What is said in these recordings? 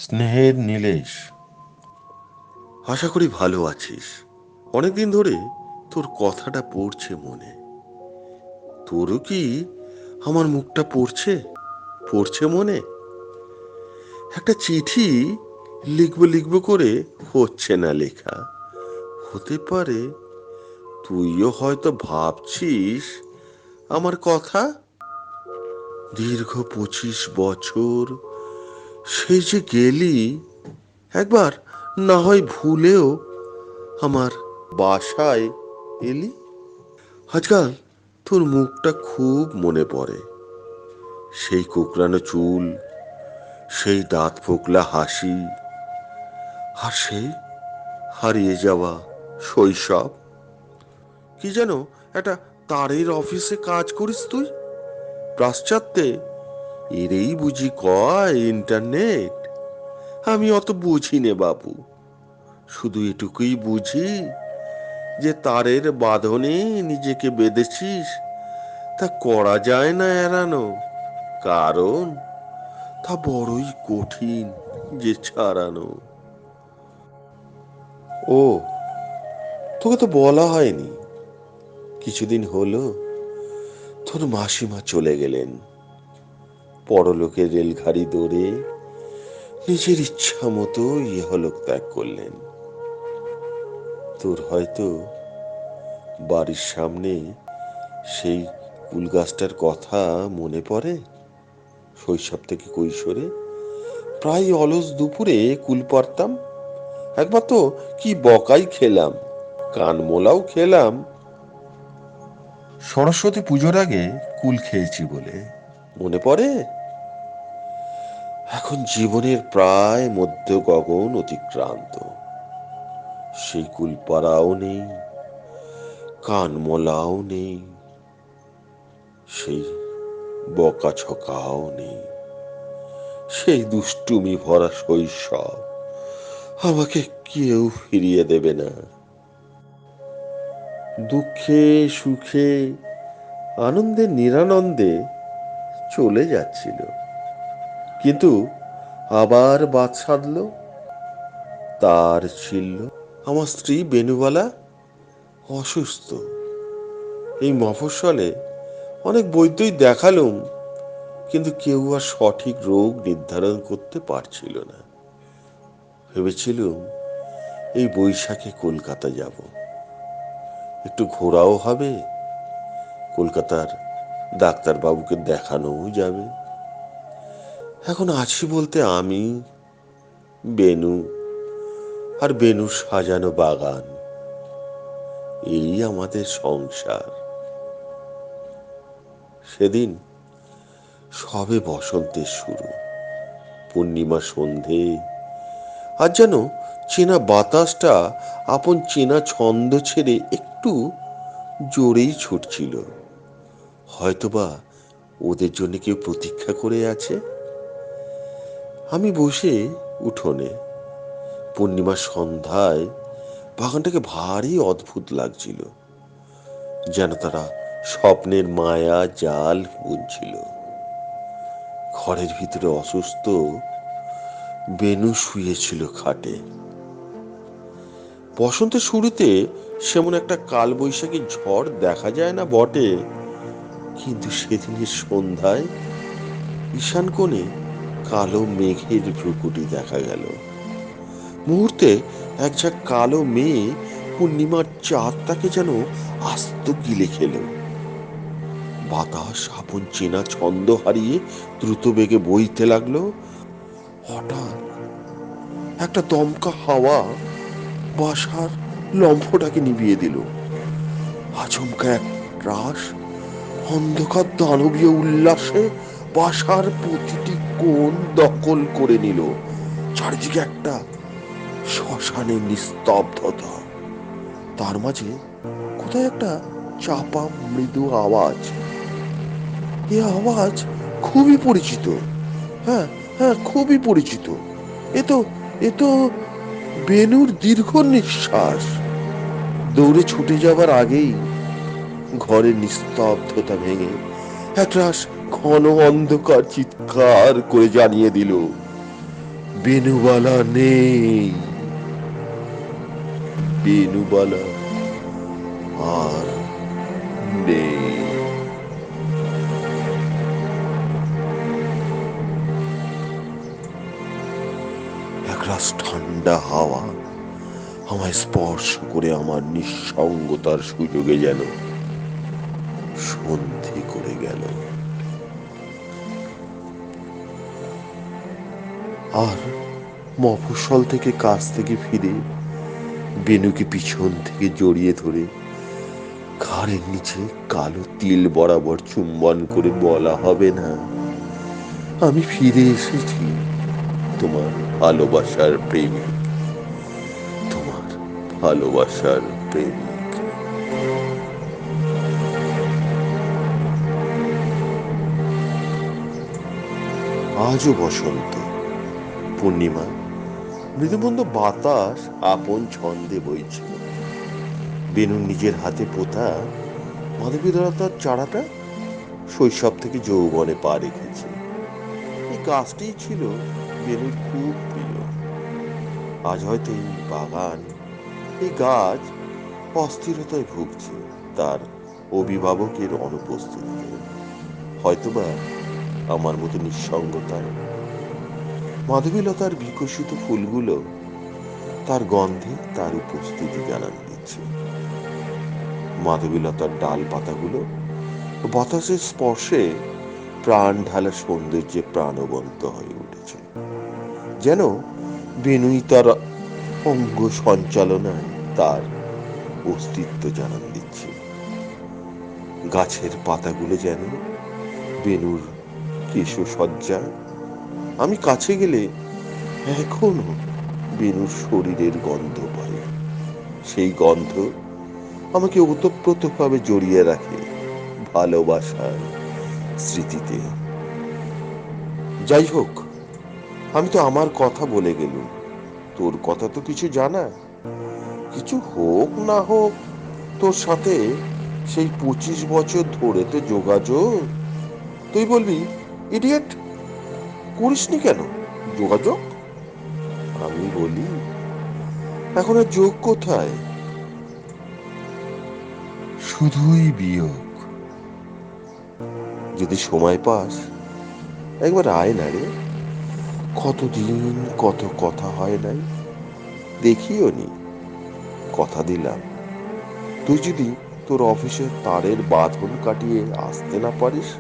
স্নেহের নীলেশ। আশা করি ভালো আছিস। অনেকদিন ধরে তোর কথাটা পড়ছে মনে। তোরও কি আমার মুখটা পড়ছে পড়ছে মনে? একটা চিঠি লিখবো লিখবো করে হচ্ছে না লেখা। হতে পারে তুইও হয়তো ভাবছিস আমার কথা। দীর্ঘ 25 বছর সেই যে গেলি, একবার না হয় ভুলেও আমার বাসায় এলি। আজকাল তোর মুখটা খুব মনে পড়ে। সেই কোঁকড়ানো চুল, সেই দাঁত ফোকলা হাসি, আর সেই হারিয়ে যাওয়া শৈশব। কি যেন একটা তারের অফিসে কাজ করিস তুই, পাশ্চাত্যে। এরেই বুঝি কয় ইন্টারনেট। আমি অত বুঝি নে বাবু, শুধু এটুকুই বুঝি যে তারের বাঁধনে নিজেকে বেঁধেছিস, তা করা যায় না এড়ানো। কারণ তা বড়ই কঠিন যে ছাড়ানো। ও, তোকে তো বলা হয়নি, কিছুদিন হলো তোর মাসিমা চলে গেলেন। পরলোকের রেলগাড়ি দৌড়ে নিজের ইচ্ছা মতো ইহলোক ত্যাগ করলেন। তোর হয়তো বাড়ির সামনে সেই কুল গাছটার কথা মনে পড়ে। শৈশব থেকে কৈশোরে প্রায় অলস দুপুরে কুল পারতাম। একবার তো কি বকাই খেলাম, কানমোলাও খেলাম, সরস্বতী পুজোর আগে কুল খেয়েছি বলে। মনে পড়ে? এখন জীবনের প্রায় মধ্য গগন অতিক্রান্ত। সেই কুলপাড়াও নেই, কানমোলাও নেই, সেই বকাঝকাও নেই, সেই দুষ্টুমি ভরা শৈশব আমাকে কেউ ফিরিয়ে দেবে না। দুঃখে সুখে আনন্দে নিরানন্দে চলে যাচ্ছিল, কিন্তু আবার বাদ সাধলো, তার ছিল। আমার স্ত্রী বেনুবালা অসুস্থ। এই মফস্বলে অনেক বৈদ্যই দেখালুম, কিন্তু কেউ আর সঠিক রোগ নির্ধারণ করতে পারছিল না। ভেবেছিলুম এই বৈশাখে কলকাতা যাব, একটু ঘোরাও হবে, কলকাতার ডাক্তারবাবুকে দেখানোও যাবে। এখন আছি বলতে আমি, বেনু, আর বেনুর সাজানো বাগান, এই আমাদের সংসার। সেদিন সবে বসন্তের শুরু, পূর্ণিমা সন্ধে। আর যেন চেনা বাতাসটা আপন চেনা ছন্দ ছেড়ে একটু জোরেই ছুটছিল। হয়তোবা ওদের জন্য কেউ প্রতীক্ষা করে আছে। আমি বসে উঠোনে, পূর্ণিমার সন্ধ্যায় বাগানটাকে ভারী অদ্ভুত লাগছিল, যেন তারা স্বপ্নের মায়া জাল বুনছিল। ঘরের ভিতরে অসুস্থ বেনু শুয়েছিল খাটে। বসন্তের শুরুতে সেমন একটা কালবৈশাখী ঝড় দেখা যায় না বটে, কিন্তু সেদিনের সন্ধ্যায় ঈশান কোণে কালো মেঘের ভ্রুকুটি দেখা গেল। মুহূর্তে এক ঝাঁক কালো মেয়ে পূর্ণিমার চাঁদটাকে যেন আস্ত গিলে খেল। বাতাস আপন চেনা ছন্দ হারিয়ে দ্রুত বেগে বইতে লাগলো। হঠাৎ একটা দমকা হাওয়া বাসার লম্ফটাকে নিভিয়ে দিল। আচমকা এক রাস অন্ধকার দানবীয় উল্লাসে বাসার প্রতিটি কোণ দখল করে নিল। চারিদিকে একটা শ্মশানের নিস্তব্ধতা, তার মাঝে কোথায় একটা চাপা মৃদু আওয়াজ। এ আওয়াজ খুবই পরিচিত। হ্যাঁ, হ্যাঁ, খুবই পরিচিত। এ তো এ তো বেনুর দীর্ঘ নিঃশ্বাস। দৌড়ে ছুটে যাবার আগেই ঘরের নিস্তব্ধতা ভেঙে একরাশ ঘন অন্ধকার চিৎকার করে জানিয়ে দিল, বেনুবালা নেই, বেনুবালা আর নেই। একরাশ ঠান্ডা হাওয়া আমায় স্পর্শ করে আমার নিঃসঙ্গতার সুযোগে যেন সন্ধি করে গেল। আর মফস্বল থেকে কাজ থেকে ফিরে বেনুকে পিছন থেকে জড়িয়ে ধরে ঘাড়ের নিচে কালো তিল বরাবর চুম্বন করে বলা হবে না, আমি ফিরে এসেছি, তোমার ভালোবাসার প্রেমিক, তোমার ভালোবাসার প্রেমিক। আজও বসন্ত, পূর্ণিমা, মৃদুমন্দ বাতাস আপন ছন্দে বইছে। বেনু নিজের হাতে পোতা মাধবীলতার চারাটা শৈশব থেকে যৌবনে পা রেখেছে। এই গাছটিই ছিল বেনুর খুব প্রিয়। আজ হয়তো এই বাগান, এই গাছ অস্থিরতায় ভুগছে তার অভিভাবকের অনুপস্থিতিতে, হয়তোবা আমার মতো নিঃসঙ্গতায়। মাধবীলতার বিকশিত ফুলগুলো তার গন্ধে তার উপস্থিতি জানান দিচ্ছে। মাধবীলতার ডাল পাতাগুলো বাতাসের স্পর্শে প্রাণ ঢালা সৌন্দর্যে প্রাণবন্ত হয়ে উঠেছে, যেন বেনুই তার অঙ্গ সঞ্চালনায় তার অস্তিত্ব জানান দিচ্ছে। গাছের পাতাগুলো যেন বেনুর কেশসজ্জা। আমি কাছে গেলে এখনো বেনুর শরীরের গন্ধ পাই। সেই গন্ধ আমাকে ওতপ্রোতভাবে জড়িয়ে রাখে ভালোবাসার স্মৃতিতে। যাই হোক, আমি তো আমার কথা বলে গেলুম, তোর কথা তো কিছু জানা। কিছু হোক না হোক, তোর সাথে সেই 25 বছর ধরে তো যোগাযোগ। তুই বলবি, ইডিয়েট, করিসনি কেন যোগাযোগ? আমি বলি, এখন আর যোগ কোথায়? শুধুই বিয়োগ। যদি সময় পাস একবার আয় না রে। কতদিন কত কথা হয় নাই, দেখিও নি। কথা দিলাম, তুই যদি তোর অফিসের তারের বাঁধন কাটিয়ে আসতে না পারিস,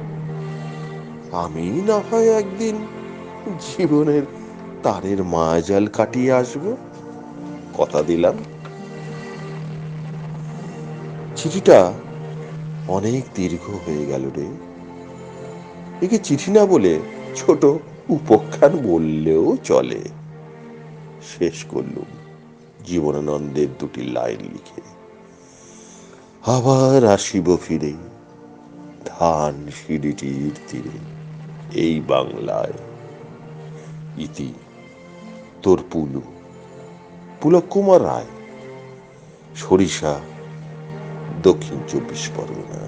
আমি না হয় একদিন জীবনের তারের মায়াজাল কাটিয়ে আসবো। কথা দিলাম। চিঠিটা অনেক দীর্ঘ হয়ে গেল রে। একে চিঠি না বলে ছোট উপখ্যান বললেও চলে। শেষ করলুম জীবনানন্দের দুটি লাইন লিখে। আবার আসিব ফিরে ধান সিঁড়িটির তীরে, এই বাংলায়। ইতি, তোর পুলু, পুলক কুমার রায়, সরিষা, দক্ষিণ 24 পরগনা।